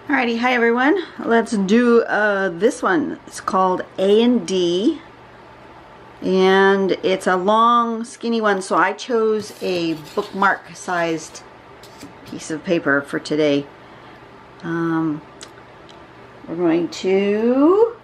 Alrighty, hi everyone. Let's do this one. It's called A and D, and it's a long, skinny one. So I chose a bookmark-sized piece of paper for today. We're going to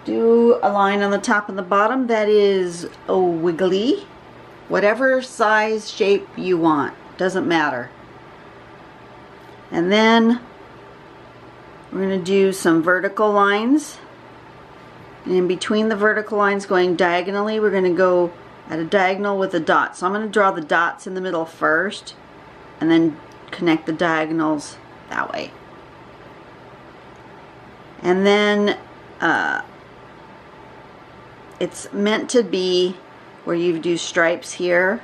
do a line on the top and the bottom that is a wiggly, whatever size shape you want. Doesn't matter. And then we're going to do some vertical lines, and in between the vertical lines going diagonally, we're going to go at a diagonal with a dot. So I'm going to draw the dots in the middle first and then connect the diagonals that way. And then it's meant to be where you do stripes here,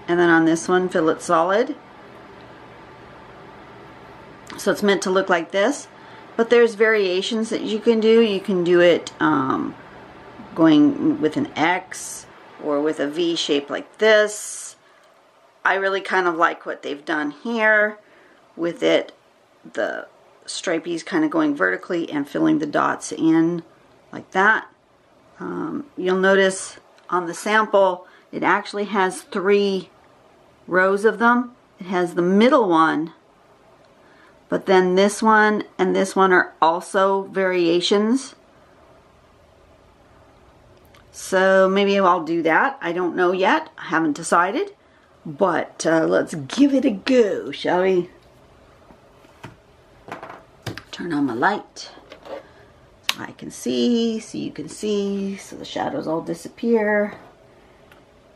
and then on this one fill it solid. So it's meant to look like this. But there's variations that you can do. You can do it going with an X or with a V shape like this. I really kind of like what they've done here with it. The stripies kind of going vertically and filling the dots in like that. You'll notice on the sample it actually has 3 rows of them. It has the middle one, but then this one and this one are also variations. So maybe I'll do that. I don't know yet. I haven't decided. But let's give it a go, shall we? Turn on my light so I can see, so you can see, so the shadows all disappear.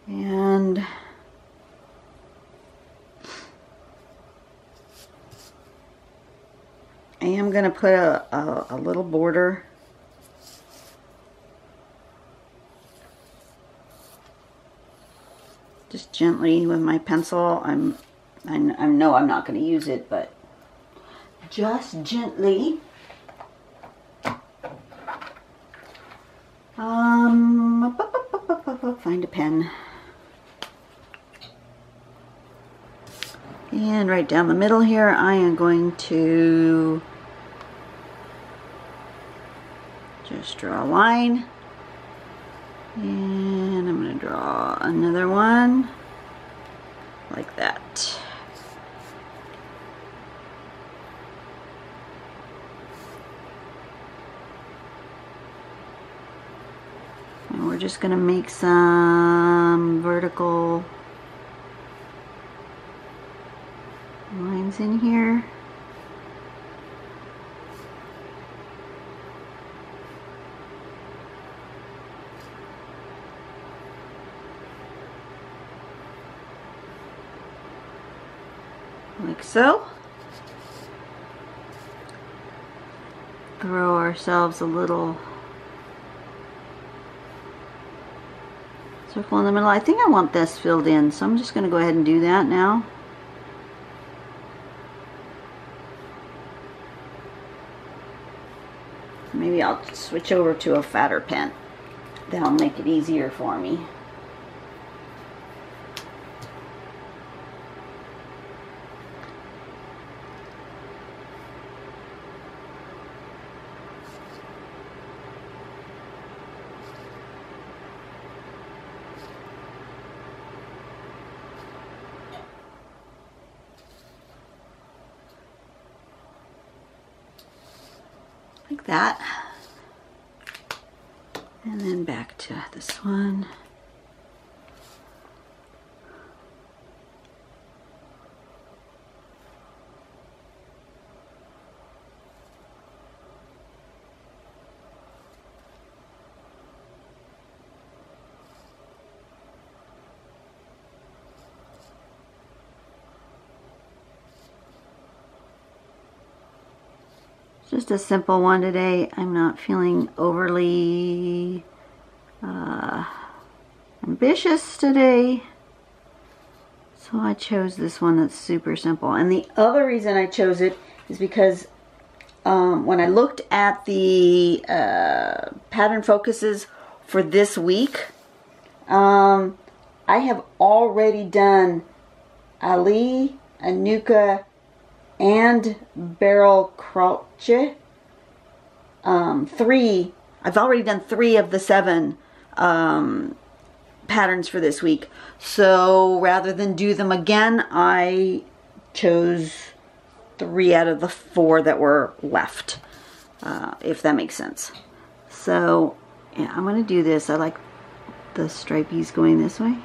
And I am going to put a little border just gently with my pencil. I know I'm not going to use it, but just gently. Find a pen. And right down the middle here, I am going to just draw a line. And I'm going to draw another one like that. And we're just going to make some vertical lines in here. Like so. Throw ourselves a little circle in the middle. I think I want this filled in, so I'm just going to go ahead and do that now. Maybe I'll switch over to a fatter pen. That'll make it easier for me. Like that. And then back to this one. Just a simple one today. I'm not feeling overly ambitious today, so I chose this one that's super simple. And the other reason I chose it is because when I looked at the pattern focuses for this week, I have already done Ali, Anuka, and barrel crochet. 3. I've already done 3 of the 7 patterns for this week. So rather than do them again, I chose 3 out of the 4 that were left, if that makes sense. So yeah, I'm going to do this. I like the stripies going this way.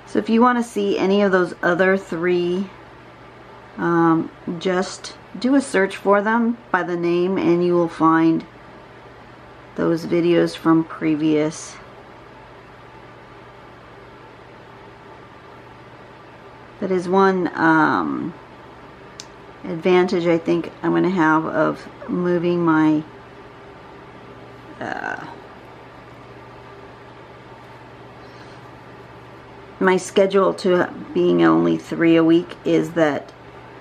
So if you want to see any of those other 3, just do a search for them by the name and you will find those videos from previous. That is one advantage I think I'm going to have of moving my my schedule to being only 3 a week, is that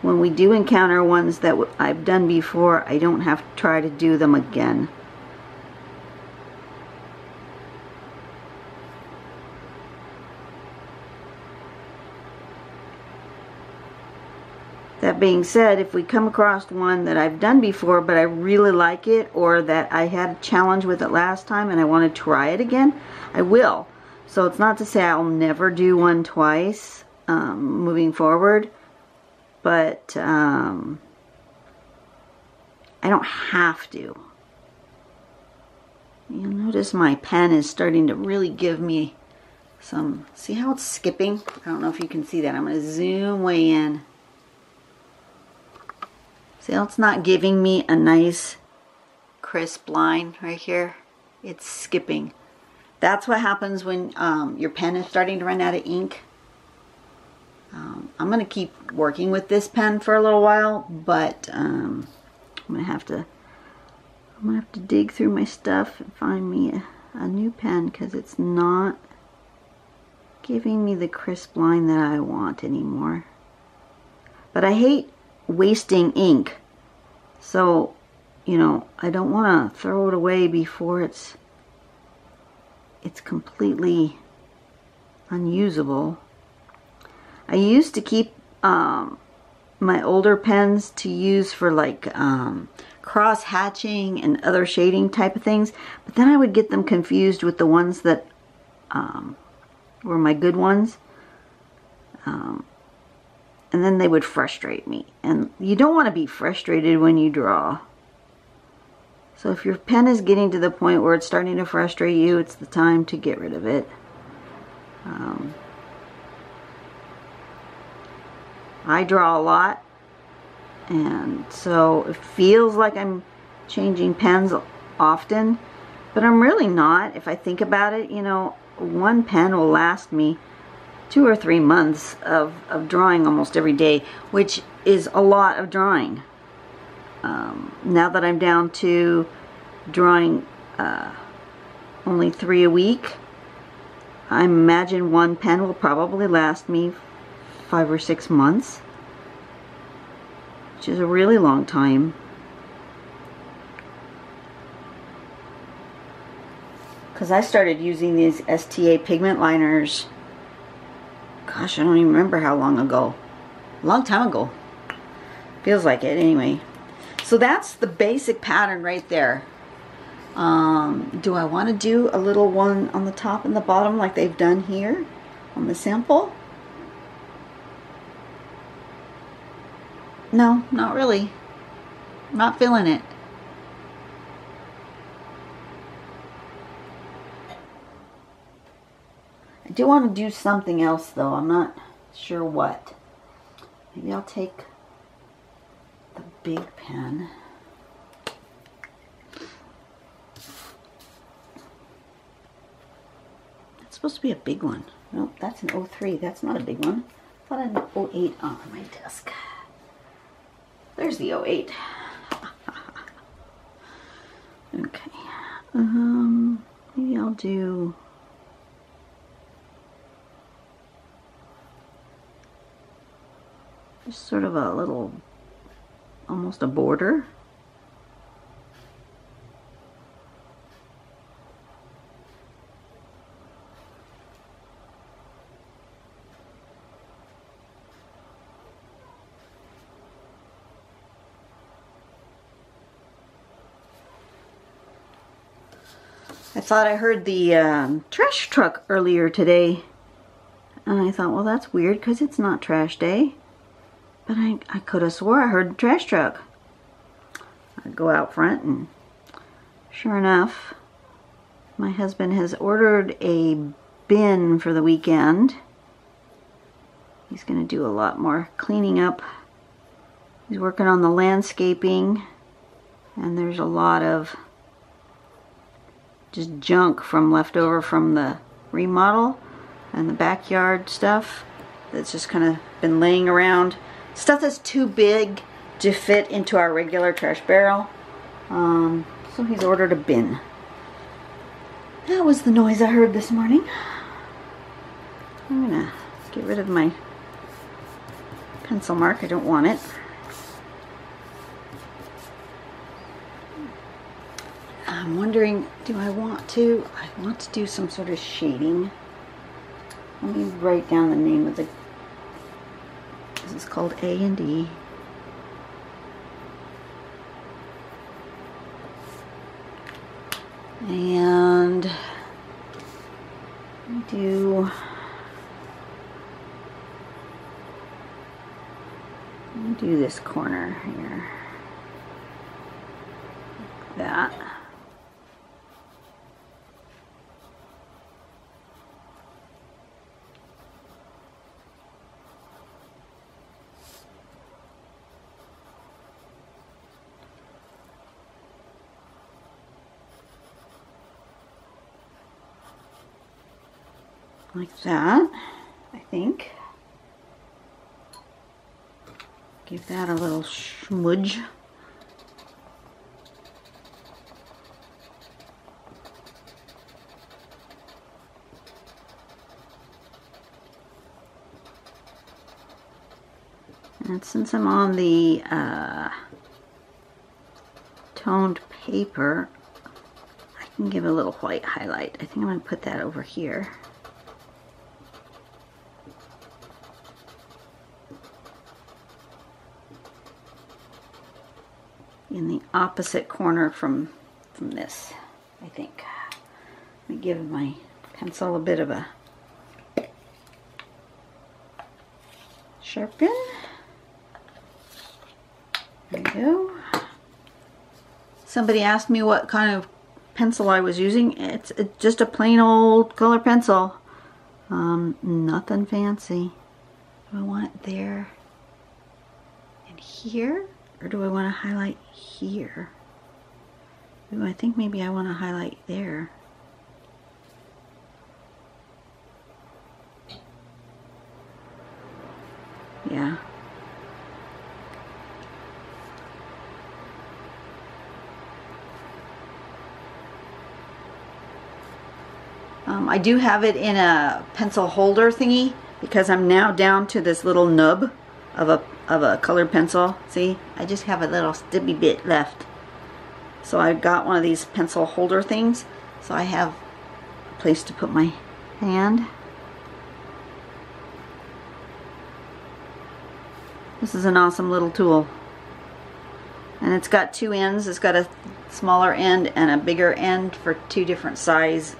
when we do encounter ones that I've done before, I don't have to try to do them again. That being said, if we come across one that I've done before but I really like it, or that I had a challenge with it last time and I want to try it again, I will. So it's not to say I'll never do one twice moving forward, but I don't have to. You'll notice my pen is starting to really give me some, see how it's skipping? I don't know if you can see that. I'm going to zoom way in. See how it's not giving me a nice crisp line right here? It's skipping. That's what happens when your pen is starting to run out of ink. I'm going to keep working with this pen for a little while, but I'm going to have to dig through my stuff and find me a new pen, because it's not giving me the crisp line that I want anymore. But I hate wasting ink, so you know, I don't want to throw it away before it's completely unusable. I used to keep my older pens to use for like cross hatching and other shading type of things, but then I would get them confused with the ones that were my good ones, and then they would frustrate me, and you don't want to be frustrated when you draw. So if your pen is getting to the point where it's starting to frustrate you, it's the time to get rid of it. I draw a lot, and so it feels like I'm changing pens often, but I'm really not. If I think about it, you know, one pen will last me 2 or 3 months of drawing almost every day, which is a lot of drawing. Now that I'm down to drawing only 3 a week, I imagine one pen will probably last me 5 or 6 months, which is a really long time. Because I started using these STA pigment liners, gosh, I don't even remember how long ago. A long time ago. Feels like it anyway. So that's the basic pattern right there. Do I want to do a little one on the top and the bottom like they've done here on the sample? No, not really. I'm not feeling it. I do want to do something else though. I'm not sure what. Maybe I'll take the big pen. That's supposed to be a big one. Nope, that's an 03. That's not a big one. I thought I had an 08 on my desk. There's the 08. Okay. Maybe I'll do just sort of a little, almost a border. I thought I heard the trash truck earlier today. And I thought, well, that's weird because it's not trash day. But I could have swore I heard the trash truck. I go out front and sure enough, my husband has ordered a bin for the weekend. He's going to do a lot more cleaning up. He's working on the landscaping, and there's a lot of just junk from leftover from the remodel and the backyard stuff that's just kind of been laying around. Stuff that's too big to fit into our regular trash barrel. So he's ordered a bin. That was the noise I heard this morning. I'm gonna get rid of my pencil mark. I don't want it. I'm wondering, do I want to? I want to do some sort of shading. Let me write down the name of the. This is called A&D. And do this corner here, like that. Like that, I think. Give that a little smudge. And since I'm on the toned paper, I can give a little white highlight. I think I'm going to put that over here. In the opposite corner from this, I think. Let me give my pencil a bit of a sharpen. There we go. Somebody asked me what kind of pencil I was using. It's just a plain old color pencil. Nothing fancy. Do I want it there and here? Or do I want to highlight here? Ooh, I think maybe I want to highlight there. Yeah. I do have it in a pencil holder thingy because I'm now down to this little nub of a colored pencil. See, I just have a little stubby bit left. So I got one of these pencil holder things, so I have a place to put my hand. This is an awesome little tool. And it's got two ends. It's got a smaller end and a bigger end for two different size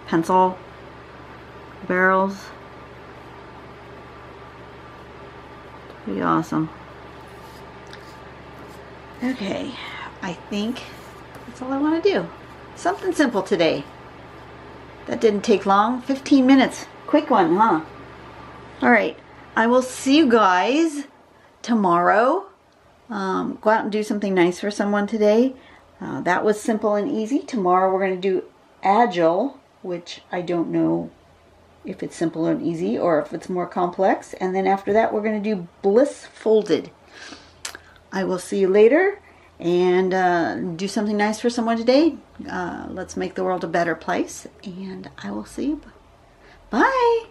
pencil barrels. Pretty awesome. Okay, I think that's all I want to do. Something simple today. That didn't take long. 15 minutes. Quick one, huh? Alright, I will see you guys tomorrow. Go out and do something nice for someone today. That was simple and easy. Tomorrow we're going to do Agile, which I don't know if it's simple and easy or if it's more complex. And then after that we're going to do Bliss Folded. I will see you later and do something nice for someone today. Let's make the world a better place, and I will see you. Bye!